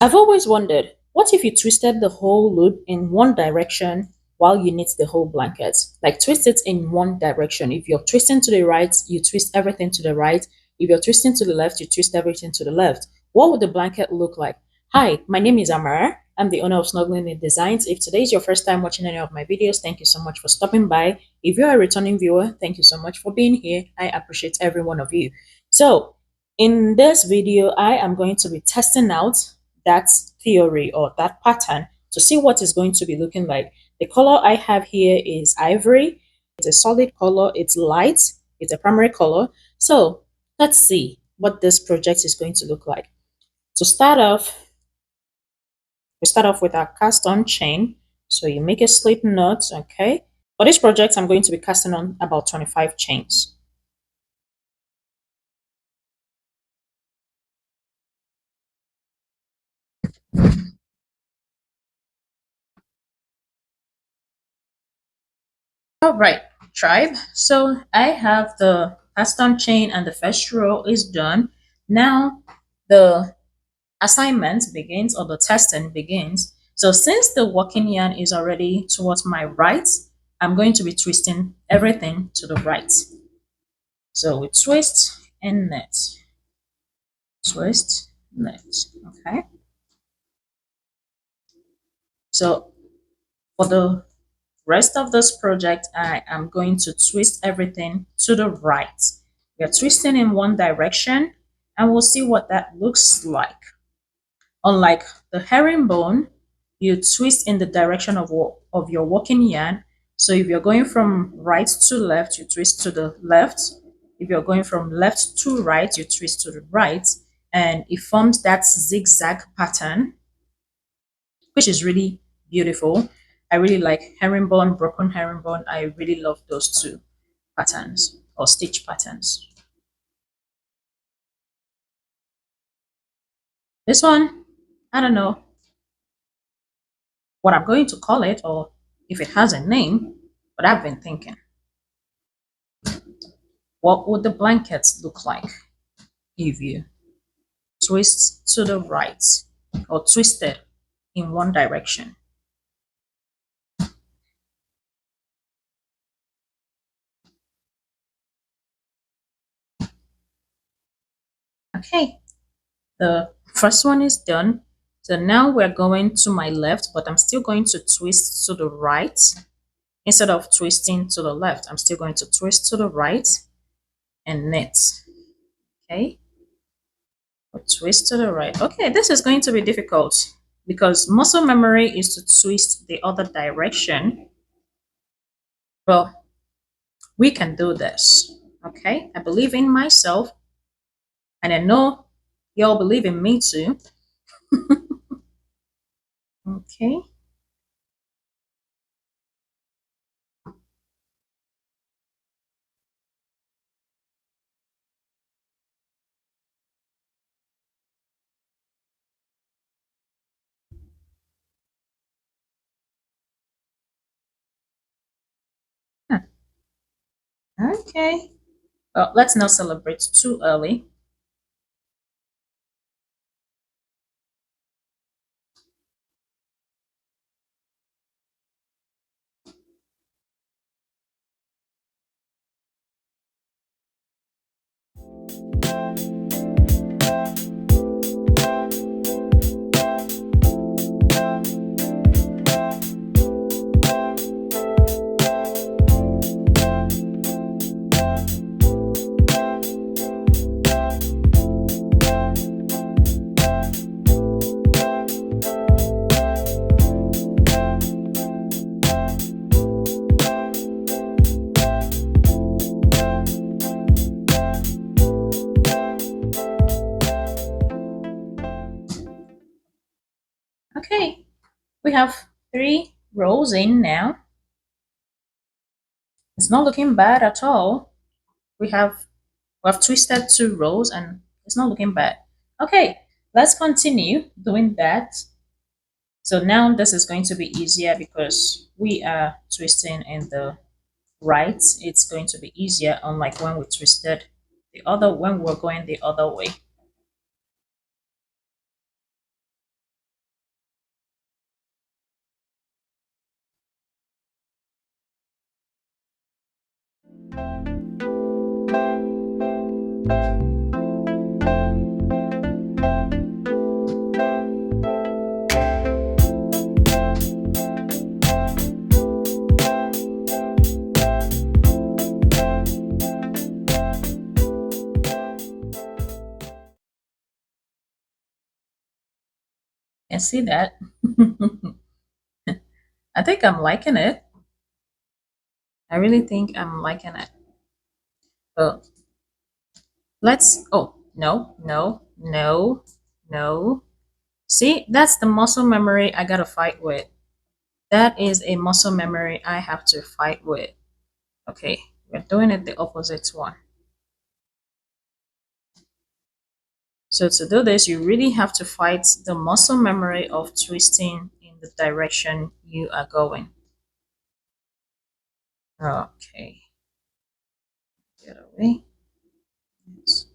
I've always wondered, what if you twisted the whole loop in one direction while you knit the whole blanket? Like twist it in one direction. If you're twisting to the right, you twist everything to the right. If you're twisting to the left, you twist everything to the left. What would the blanket look like? Hi, my name is Amara. I'm the owner of Snuggling Knit Designs. If today is your first time watching any of my videos, thank you so much for stopping by. If you're a returning viewer, thank you so much for being here. I appreciate every one of you. So, in this video, I am going to be testing out that theory or that pattern to see what it's going to be looking like. The color I have here is ivory. It's a solid color. It's light. It's a primary color. So let's see what this project is going to look like. To start off, we start off with our cast on chain. So you make a slip knot, okay? For this project, I'm going to be casting on about 25 chains. All right, tribe. So I have the cast on chain and the first row is done. Now the assignment begins or the testing begins. So since the working yarn is already towards my right, I'm going to be twisting everything to the right. So we twist and knit, twist, knit, okay? So for the rest of this project, I am going to twist everything to the right. We are twisting in one direction and we'll see what that looks like. Unlike the herringbone, you twist in the direction of your working yarn. So if you're going from right to left, you twist to the left. If you're going from left to right, you twist to the right. And it forms that zigzag pattern, which is really beautiful. I really like herringbone, broken herringbone. I really love those two patterns or stitch patterns. This one, I don't know what I'm going to call it or if it has a name, but I've been thinking, what would the blankets look like if you twist to the right or twisted in one direction? Okay, the first one is done. So now we're going to my left, but I'm still going to twist to the right. Instead of twisting to the left, I'm still going to twist to the right and knit. Okay, or twist to the right. Okay, this is going to be difficult because muscle memory is to twist the other direction. Well, we can do this. Okay, I believe in myself and I know y'all believe in me too. Okay. Huh. Okay. Well, let's not celebrate too early. Okay, we have 3 rows in now. It's not looking bad at all. We have twisted 2 rows and it's not looking bad. Okay, let's continue doing that. So now this is going to be easier because we are twisting in the right. It's going to be easier, unlike when we twisted when we're going the other way. I see that. I think I'm liking it. I really think I'm liking it. But let's, oh, no, no, no, no. See, that's the muscle memory I gotta fight with. That is a muscle memory I have to fight with. Okay, we're doing it the opposite one. So to do this, you really have to fight the muscle memory of twisting in the direction you are going. Okay, get away. Yes.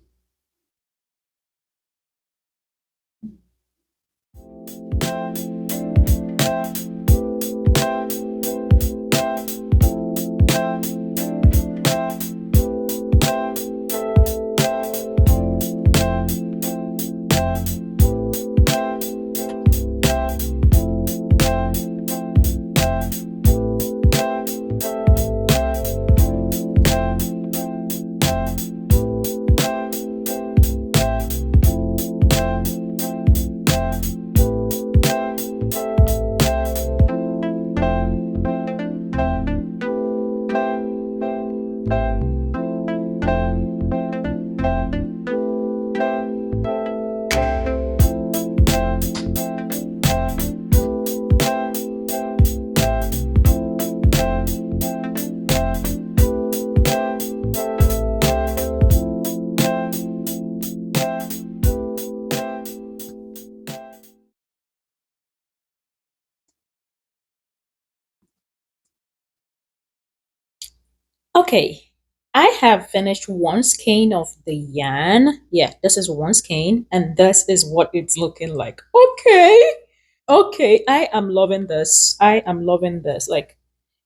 Okay, I have finished one skein of the yarn. Yeah, this is one skein, and this is what it's looking like. Okay, okay, I am loving this. I am loving this. Like,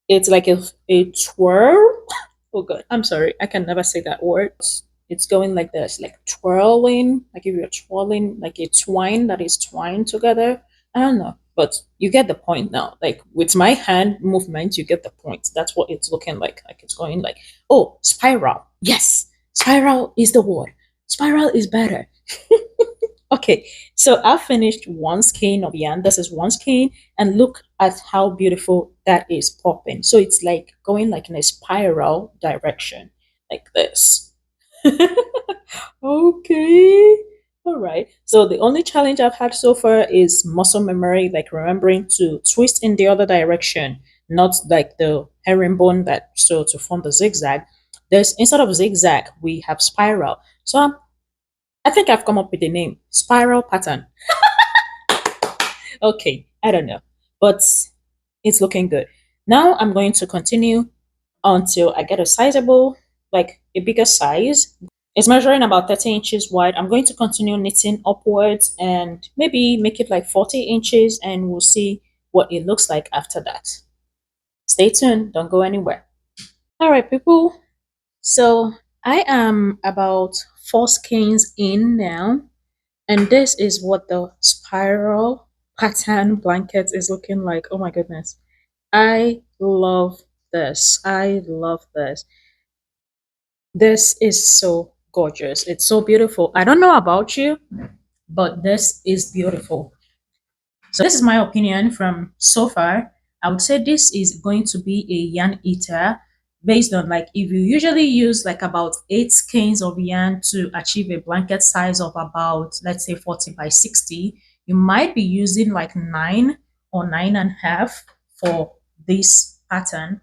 it's like a twirl. Oh god, I'm sorry, I can never say that word. It's going like this, like twirling, like if you're twirling like a twine that is twined together. I don't know, but you get the point now. Like with my hand movement, you get the point. That's what it's looking like. Like it's going like, oh, spiral. Yes, spiral is the word. Spiral is better. Okay, so I finished one skein of yarn. This is one skein, and look at how beautiful that is popping. So it's like going like in a spiral direction, like this. Okay. All right. So the only challenge I've had so far is muscle memory, like remembering to twist in the other direction, not like the herringbone that so to form the zigzag. There's instead of zigzag, we have spiral. So I think I've come up with the name spiral pattern. Okay, I don't know, but it's looking good. Now I'm going to continue until I get a sizable, like a bigger size. It's measuring about 30 inches wide. I'm going to continue knitting upwards and maybe make it like 40 inches, and we'll see what it looks like after that. Stay tuned, don't go anywhere. All right, people. So I am about four skeins in now, and this is what the spiral pattern blanket is looking like. Oh my goodness. I love this. I love this. This is so gorgeous. It's so beautiful. I don't know about you, but this is beautiful. So this is my opinion from so far. I would say this is going to be a yarn eater based on like if you usually use like about 8 skeins of yarn to achieve a blanket size of about let's say 40 by 60, you might be using like 9 or 9.5 for this pattern.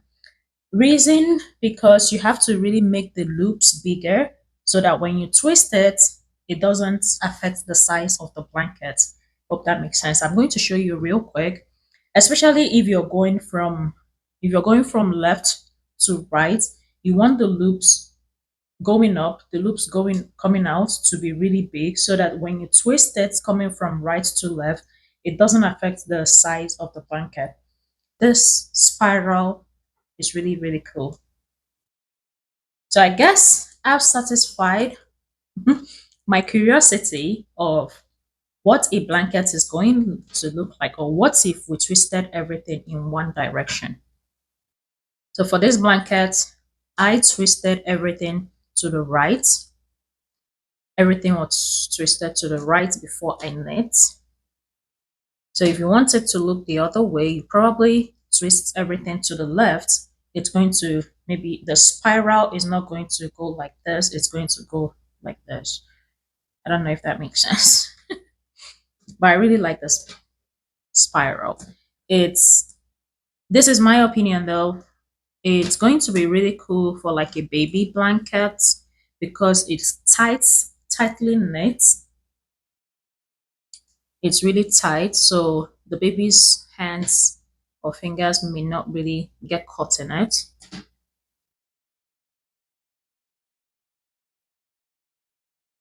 Reason because you have to really make the loops bigger so that when you twist it, it doesn't affect the size of the blanket. Hope that makes sense. I'm going to show you real quick, especially if you're going from left to right, you want the loops going up, the loops going coming out to be really big so that when you twist it coming from right to left, it doesn't affect the size of the blanket. This spiral is really, really cool. So I guess I've satisfied my curiosity of what a blanket is going to look like, or what if we twisted everything in one direction. So for this blanket, I twisted everything to the right. Everything was twisted to the right before I knit. So if you want it to look the other way, you probably twist everything to the left. It's going to, maybe the spiral is not going to go like this, it's going to go like this. I don't know if that makes sense, but I really like this spiral. It's This is my opinion though. It's going to be really cool for like a baby blanket because it's tightly knit. It's really tight, so the baby's hands or fingers may not really get caught in it.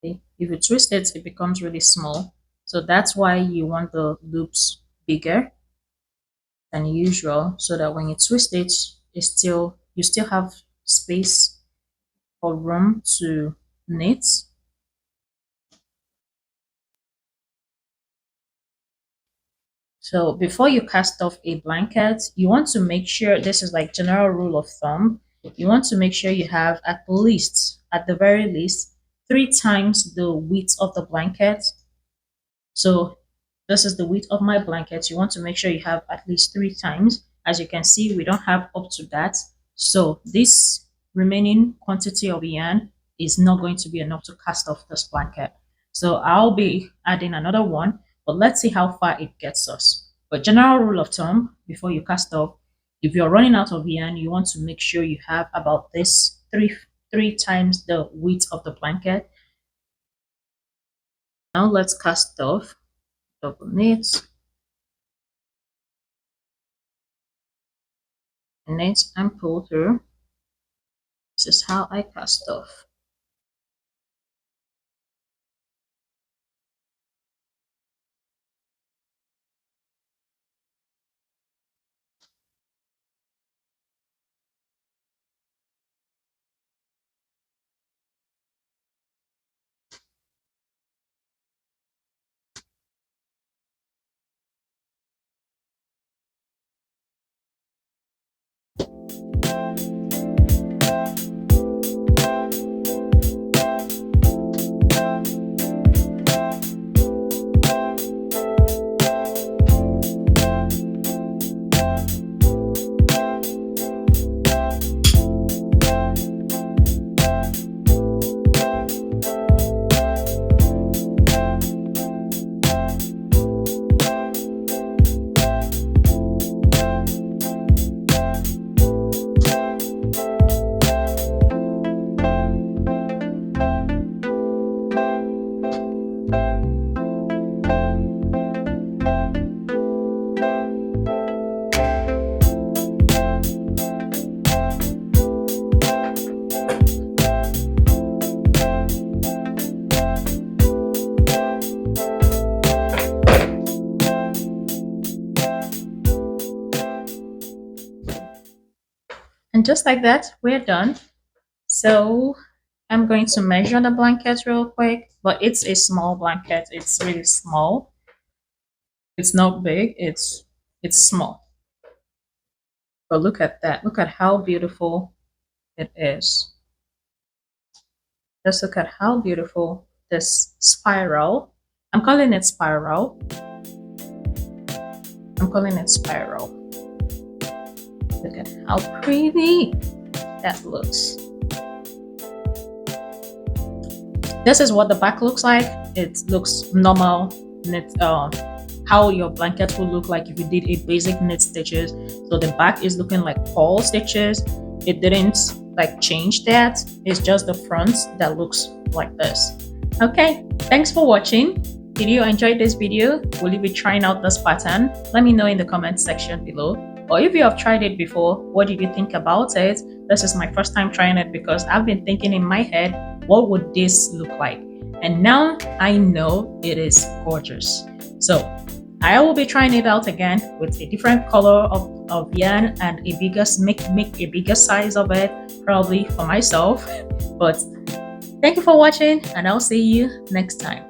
If you twist it, it becomes really small. So that's why you want the loops bigger than usual, so that when you twist it, you still have space or room to knit. So before you cast off a blanket, you want to make sure, this is like general rule of thumb, you want to make sure you have at the very least, 3 times the width of the blanket. So this is the width of my blanket. You want to make sure you have at least 3 times. As you can see, we don't have up to that. So this remaining quantity of yarn is not going to be enough to cast off this blanket. So I'll be adding another one, but let's see how far it gets us. But general rule of thumb, before you cast off, if you're running out of yarn, you want to make sure you have about this three times the width of the blanket. Now let's cast off. Double knit, knit and pull through. This is how I cast off. And just like that, we're done. So I'm going to measure the blanket real quick, but it's a small blanket. It's really small. It's not big, it's small. But look at that. Look at how beautiful it is. Just look at how beautiful this spiral. I'm calling it spiral. I'm calling it spiral. Look at how pretty that looks. This is what the back looks like. It looks normal knit, how your blanket will look like if you did a basic knit stitches. So the back is looking like purl stitches. It didn't like change that. It's just the front that looks like this. Okay, thanks for watching. Did you enjoy this video? Will you be trying out this pattern? Let me know in the comment section below. Or if you have tried it before, what did you think about it? This is my first time trying it because I've been thinking in my head, what would this look like? And now I know it is gorgeous. So I will be trying it out again with a different color of of yarn and a bigger make a bigger size of it, probably for myself. But thank you for watching, and I'll see you next time.